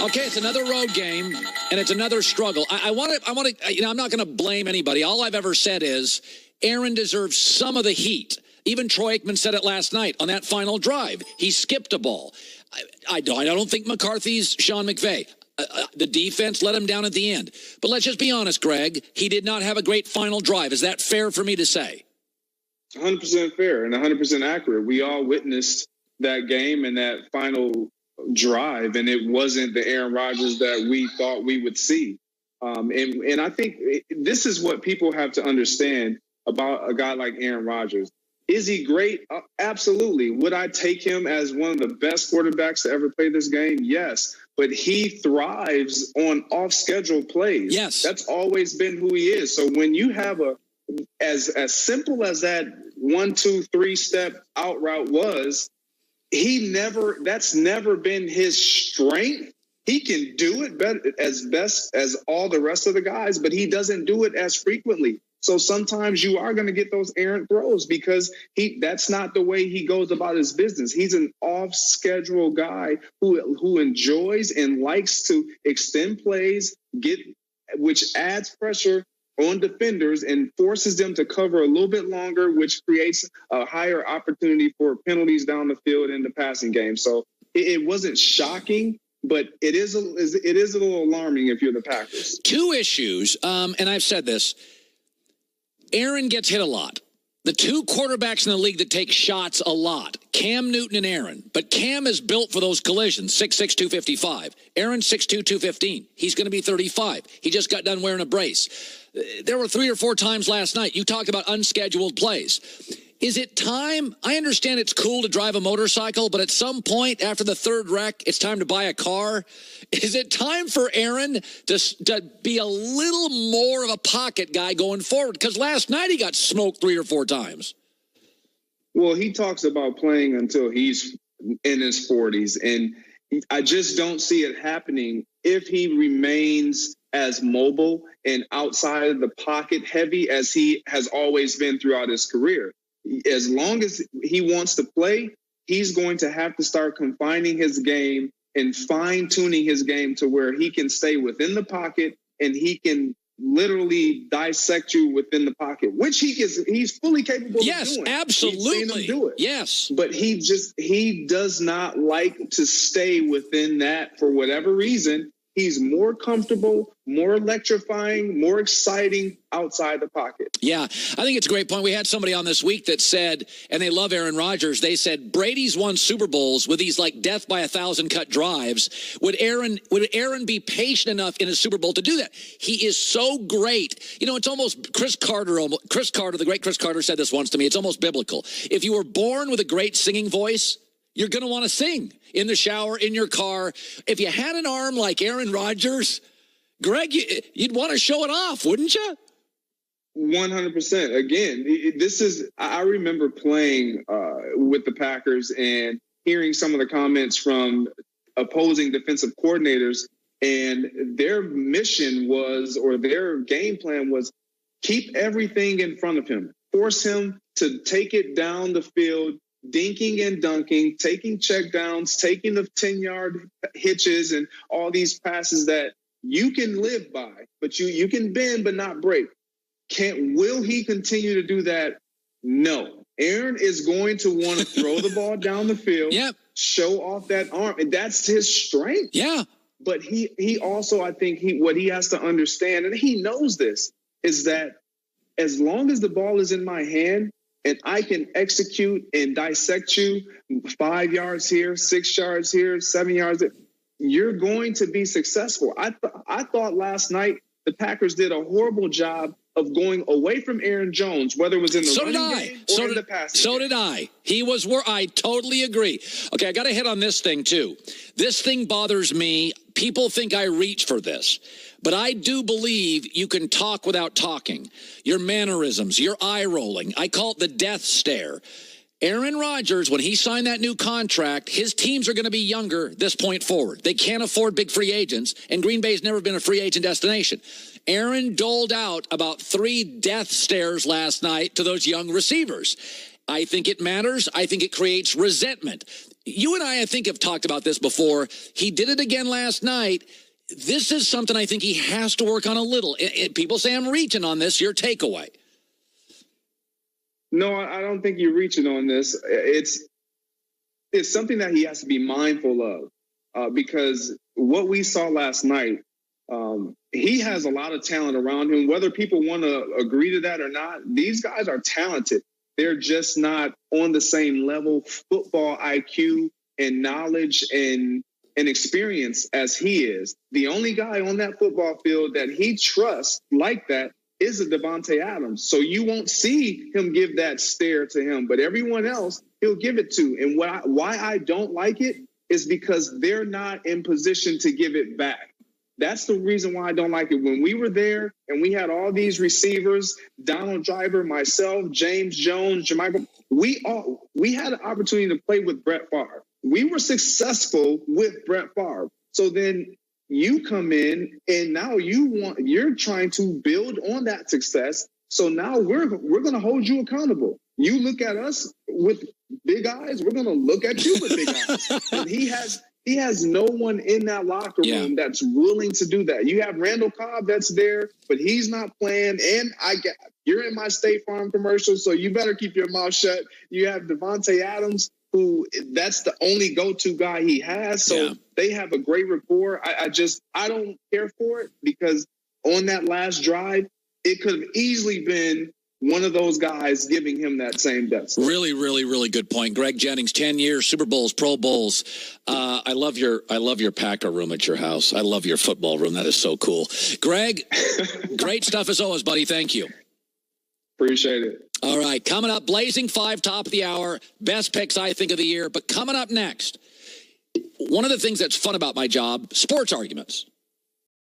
Okay, it's another road game, and it's another struggle. I want to. I'm not going to blame anybody. All I've ever said is Aaron deserves some of the heat. Even Troy Aikman said it last night on that final drive. He skipped a ball. I don't think McCarthy's Sean McVay. The defense let him down at the end. But let's just be honest, Greg. He did not have a great final drive. Is that fair for me to say? 100% fair and 100% accurate. We all witnessed that game and that final drive, and it wasn't the Aaron Rodgers that we thought we would see. And I think this is what people have to understand about a guy like Aaron Rodgers. Is he great? Absolutely. Would I take him as one of the best quarterbacks to ever play this game? Yes. But he thrives on off-schedule plays. Yes. That's always been who he is. So when you have as simple as that 1, 2, 3 step out route was, that's never been his strength. He can do it best as all the rest of the guys, but he doesn't do it as frequently. So sometimes you are going to get those errant throws because that's not the way he goes about his business. He's an off-schedule guy who enjoys and likes to extend plays, which adds pressure on defenders and forces them to cover a little bit longer, which creates a higher opportunity for penalties down the field in the passing game. So it wasn't shocking, but it is a little alarming if you're the Packers. Two issues, and I've said this. Aaron gets hit a lot. The two quarterbacks in the league that take shots a lot, Cam Newton and Aaron. But Cam is built for those collisions, 6'6", 255. Aaron, 6'2", 215. He's going to be 35. He just got done wearing a brace. There were 3 or 4 times last night. You talked about unscheduled plays. Is it time? I understand it's cool to drive a motorcycle, but at some point after the third wreck, it's time to buy a car. Is it time for Aaron to be a little more of a pocket guy going forward? Because last night he got smoked 3 or 4 times. Well, he talks about playing until he's in his 40s, and I just don't see it happening if he remains as mobile and outside of the pocket heavy as he has always been throughout his career. As long as he wants to play, he's going to have to start confining his game and fine-tuning his game to where he can stay within the pocket and he can literally dissect you within the pocket, which he's fully capable of doing. Yes, absolutely. We've seen him do it. Yes. But he does not like to stay within that for whatever reason. He's more comfortable, more electrifying, more exciting outside the pocket. Yeah, I think it's a great point. We had somebody on this week that said, and they love Aaron Rodgers, they said Brady's won Super Bowls with these like death by 1,000 cut drives. Would Aaron be patient enough in a Super Bowl to do that? He is so great. You know, it's almost Chris Carter, the great Chris Carter said this once to me. It's almost biblical. If you were born with a great singing voice, you're going to want to sing in the shower, in your car. If you had an arm like Aaron Rodgers, Greg, you'd want to show it off, wouldn't you? 100%. Again, I remember playing with the Packers and hearing some of the comments from opposing defensive coordinators, and their mission was, or their game plan was, keep everything in front of him. Force him to take it down the field, dinking and dunking, taking checkdowns, taking the 10-yard hitches and all these passes that you can live by, but you can bend but not break. Will he continue to do that? No. Aaron is going to want to throw the ball down the field, show off that arm, and that's his strength. Yeah. But he also, I think what he has to understand, and he knows this, is that as long as the ball is in my hand, and I can execute and dissect you 5 yards here, 6 yards here, 7 yards there, you're going to be successful. I thought last night the Packers did a horrible job of going away from Aaron Jones, whether it was in the running game or in the passing game. So did I. I totally agree. Okay, I got to hit on this thing too. This thing bothers me. People think I reach for this. But I do believe you can talk without talking. Your mannerisms, your eye rolling. I call it the death stare. Aaron Rodgers, when he signed that new contract, his teams are going to be younger this point forward. They can't afford big free agents, and Green Bay's never been a free agent destination. Aaron doled out about 3 death stares last night to those young receivers. I think it matters. I think it creates resentment. you and I think, have talked about this before. He did it again last night. This is something I think he has to work on a little. People say I'm reaching on this. Your takeaway? No, I don't think you're reaching on this. It's something that he has to be mindful of because what we saw last night, he has a lot of talent around him. Whether people want to agree to that or not, these guys are talented. They're just not on the same level, football IQ and knowledge and experience as he is. The only guy on that football field that he trusts like that is a Devontae Adams. So you won't see him give that stare to him, but everyone else he'll give it to. And why I don't like it is because they're not in position to give it back. That's the reason why I don't like it. When we were there and we had all these receivers, Donald Driver, myself, James Jones, Jermichael, we had an opportunity to play with Brett Favre. We were successful with Brett Favre. So then you come in and now you're trying to build on that success. So now we're going to hold you accountable. You look at us with big eyes, we're going to look at you with big eyes. And he has no one in that locker room that's willing to do that. You have Randall Cobb that's there, but he's not playing. And you're in my State Farm commercial, so you better keep your mouth shut. You have Devontae Adams, who that's the only go-to guy he has. So they have a great rapport. I don't care for it because on that last drive, it could have easily been one of those guys giving him that same death. Really, really, really good point. Greg Jennings, 10 years, Super Bowls, Pro Bowls. I love your Packer room at your house. I love your football room. That is so cool. Greg, great stuff as always, buddy. Thank you. Appreciate it. All right, coming up, Blazing 5, top of the hour, best picks, I think, of the year. But coming up next, one of the things that's fun about my job, sports arguments.